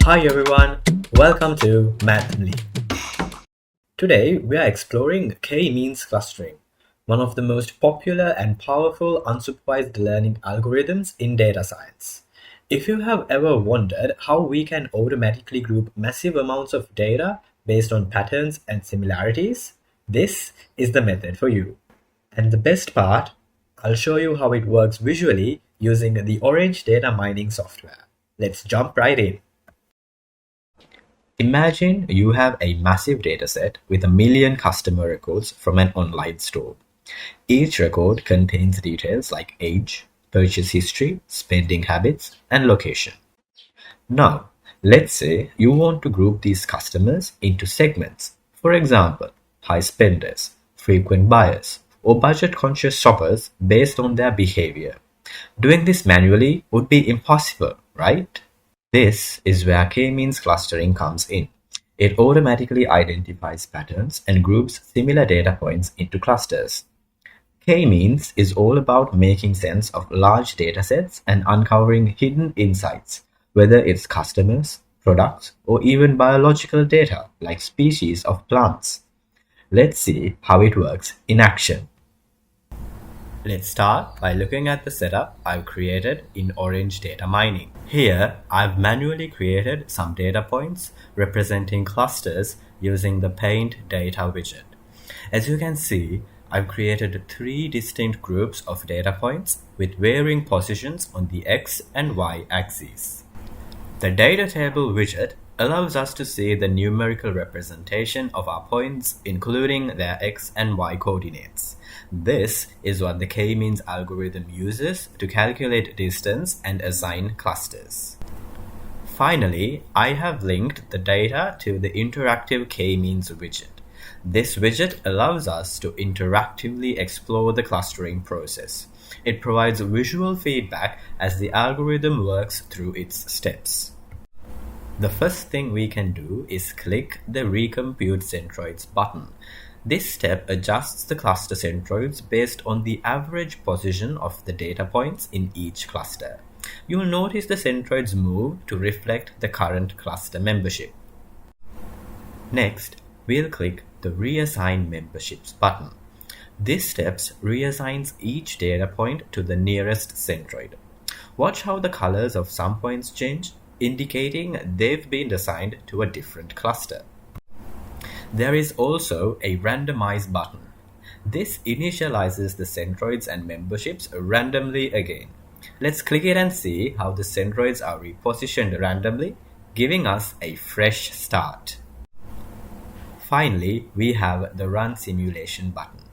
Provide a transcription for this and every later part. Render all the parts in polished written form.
Hi everyone, welcome to Mathly. Today we are exploring k-means clustering, one of the most popular and powerful unsupervised learning algorithms in data science. If you have ever wondered how we can automatically group massive amounts of data based on patterns and similarities, this is the method for you. And the best part, I'll show you how it works visually using the Orange data mining software. Let's jump right in. Imagine you have a massive dataset with a million customer records from an online store. Each record contains details like age, purchase history, spending habits, and location. Now, let's say you want to group these customers into segments. For example, high spenders, frequent buyers, or budget-conscious shoppers based on their behavior. Doing this manually would be impossible, right? This is where k-means clustering comes in. It automatically identifies patterns and groups similar data points into clusters. K-means is all about making sense of large datasets and uncovering hidden insights, whether it's customers, products, or even biological data like species of plants. Let's see how it works in action. Let's start by looking at the setup I've created in Orange Data Mining. Here, I've manually created some data points representing clusters using the Paint Data widget. As you can see, I've created three distinct groups of data points with varying positions on the X and Y axes. The Data Table widget allows us to see the numerical representation of our points, including their X and Y coordinates. This is what the k-means algorithm uses to calculate distance and assign clusters. Finally, I have linked the data to the interactive k-means widget. This widget allows us to interactively explore the clustering process. It provides visual feedback as the algorithm works through its steps. The first thing we can do is click the Recompute Centroids button. This step adjusts the cluster centroids based on the average position of the data points in each cluster. You'll notice the centroids move to reflect the current cluster membership. Next, we'll click the Reassign Memberships button. This step reassigns each data point to the nearest centroid. Watch how the colors of some points change, indicating they've been assigned to a different cluster. There is also a Randomize button. This initializes the centroids and memberships randomly again. Let's click it and see how the centroids are repositioned randomly, giving us a fresh start. Finally, we have the Run Simulation button.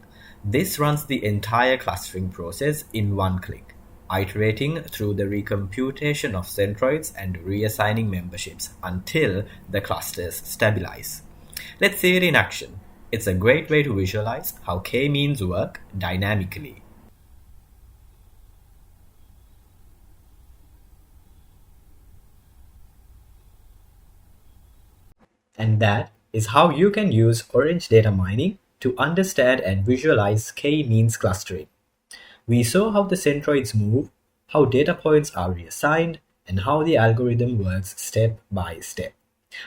This runs the entire clustering process in one click, iterating through the recomputation of centroids and reassigning memberships until the clusters stabilize. Let's see it in action. It's a great way to visualize how k-means work dynamically. And that is how you can use Orange data mining to understand and visualize k-means clustering. We saw how the centroids move, how data points are reassigned, and how the algorithm works step by step.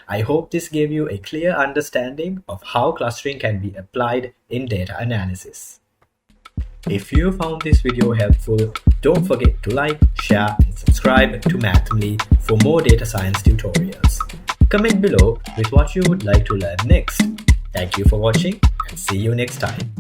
I hope this gave you a clear understanding of how clustering can be applied in data analysis. If you found this video helpful, don't forget to like, share, and subscribe to Mathly for more data science tutorials. Comment below with what you would like to learn next. Thank you for watching and see you next time.